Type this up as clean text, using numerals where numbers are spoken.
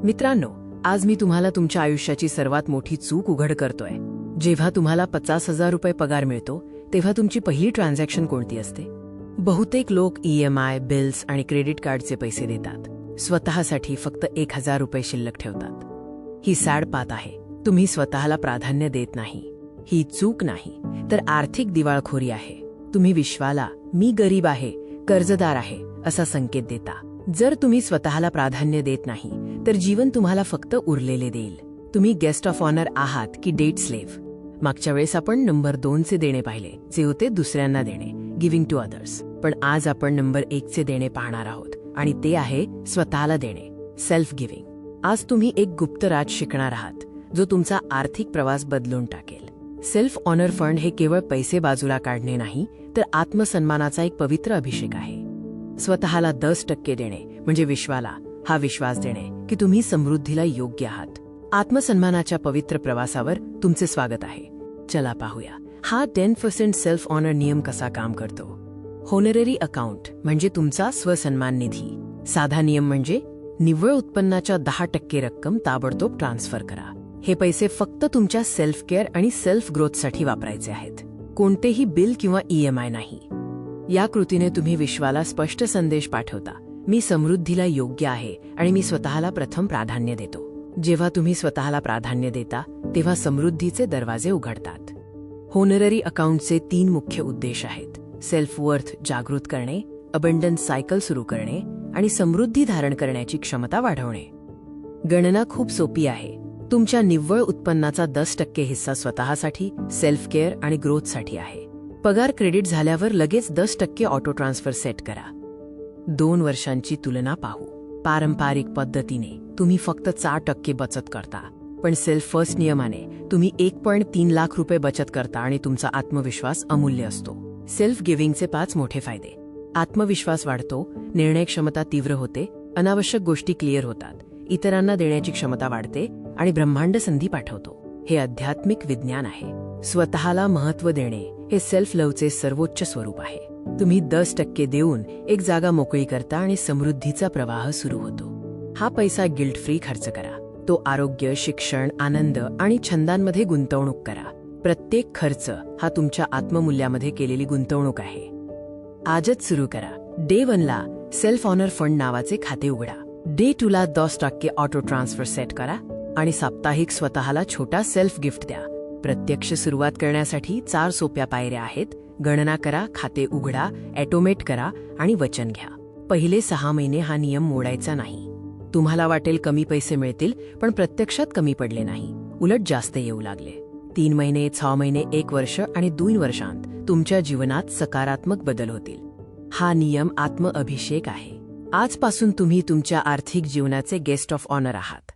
मित्रांनो, आज मी तुम्हाला तुमच्या आयुष्याची सर्वात मोठी चूक उघड करतोय. जेव्हा तुम्हाला 50,000 रुपये पगार मिळतो तेव्हा तुमची पहिली ट्रान्झॅक्शन कोणती असते? बहुतेक लोक EMI, बिल्स आणि क्रेडिट कार्डचे पैसे देतात. स्वतःसाठी फक्त 1,000 रुपये शिल्लक ठेवतात. ही सॅड पात आहे. तुम्ही स्वतःला प्राधान्य देत नाही. ही चूक नाही, तर आर्थिक दिवाळखोरी आहे. तुम्ही विश्वाला मी गरीब आहे, कर्जदार आहे असा संकेत देता. जर तुम्ही स्वतःला प्राधान्य देत नाही तर जीवन तुम्हाला फक्त उरलेले देईल. तुम्ही गेस्ट ऑफ ऑनर आहात की डेट स्लेव्ह? मागच्या वेळेस आपण नंबर 2चे देणे पाहिले, जे होते दुसऱ्यांना देणे, गिव्हिंग टू अदर्स. पण आज आपण नंबर 1चे देणे पाहणार आहोत, आणि ते आहे स्वतःला देणे, सेल्फ गिव्हिंग. आज तुम्ही एक गुप्त राज शिकणार आहात, जो तुमचा आर्थिक प्रवास बदलून टाकेल. सेल्फ ऑनर फंड हे केवळ पैसे बाजूला काढणे नाही, तर आत्मसन्मानाचा एक पवित्र अभिषेक आहे. स्वतःला 10% देणे म्हणजे विश्वाला हा विश्वास देणे की तुम्ही समृद्धीला योग्य आहात. आत्मसन्मानाच्या पवित्र प्रवासावर तुमचे स्वागत आहे. चला पाहूया हा 10% सेल्फ ऑनर नियम कसा काम करतो. होनररी अकाउंट म्हणजे तुमचा स्वसन्मान निधी. साधा नियम म्हणजे निव्वळ उत्पन्नाच्या 10% रक्कम ताबडतोब ट्रान्सफर करा. हे पैसे फक्त तुमच्या सेल्फ केअर आणि सेल्फ ग्रोथसाठी वापरायचे आहेत. कोणतेही बिल किंवा EMI नाही. या कृतीने तुम्ही विश्वाला स्पष्ट संदेश पाठवता, मी समृद्धीला योग्य आहे आणि मी स्वतःला प्रथम प्राधान्य देतो. जेव्हा तुम्ही स्वतःला प्राधान्य देता तेव्हा समृद्धीचे दरवाजे उघडतात. होनररी अकाउंटचे 3 मुख्य उद्देश आहेत: सेल्फ वर्थ जागृत करणे, अबंडन्स सायकल सुरू करणे आणि समृद्धी धारण करण्याची क्षमता वाढवणे. गणना खूप सोपी आहे. तुमच्या निव्वळ उत्पन्नाचा 10% हिस्सा स्वतःसाठी, सेल्फ केअर आणि ग्रोथसाठी आहे. पगार क्रेडिट झाल्यावर लगेच 10% ऑटो ट्रान्सफर सेट करा. 2 वर्षांची तुलना पाहू. पारंपरिक पद्धतीने तुम्ही फक्त 4% बचत करता, पण सेल्फ फर्स्ट नियमाने तुम्ही 1.3 लाख रुपये बचत करता आणि तुमचा आत्मविश्वास अमूल्य असतो. सेल्फ गिव्हिंगचे 5 मोठे फायदे. आत्मविश्वास वाढतो, निर्णय क्षमता तीव्र होते, अनावश्यक गोष्टी क्लिअर होतात, इतरांना देण्याची क्षमता वाढते आणि ब्रह्मांड संधी पाठवतो. हे आध्यात्मिक विज्ञान आहे. स्वतःला महत्त्व देणे हे सेल्फ लव्हचे सर्वोच्च स्वरूप आहे. तुम्ही 10% देऊन एक जागा मोकळी करता आणि समृद्धीचा प्रवाह सुरू होतो. हा पैसा गिल्ट फ्री खर्च करा. तो आरोग्य, शिक्षण, आनंद आणि छंदांमध्ये गुंतवणूक करा. प्रत्येक खर्च हा तुमच्या आत्ममूल्यामध्ये केलेली गुंतवणूक आहे. आजच सुरू करा. डे 1ला सेल्फ ऑनर फंड नावाचे खाते उघडा. डे 2ला 10% ऑटो ट्रान्सफर सेट करा आणि साप्ताहिक स्वतःला छोटा सेल्फ गिफ्ट द्या. प्रत्यक्ष सुरुवात करण्यासाठी 4 सोप्या पायऱ्या आहेत. गणना करा, खाते उघडा, ऑटोमेट करा आणि वचन घ्या. पहिले 6 महिने हा नियम मोडायचा नाही. तुम्हाला वाटेल कमी पैसे मिळतील, पण प्रत्यक्षात कमी पडले नाही, उलट जास्त येऊ लागले. 3 महिने, 6 महिने, 1 वर्ष आणि 2 वर्षांत तुमच्या जीवनात सकारात्मक बदल होतील. हा नियम आत्म अभिषेक आहे. आजपासून तुम्ही तुमच्या आर्थिक जीवनाचे गेस्ट ऑफ ऑनर आहात.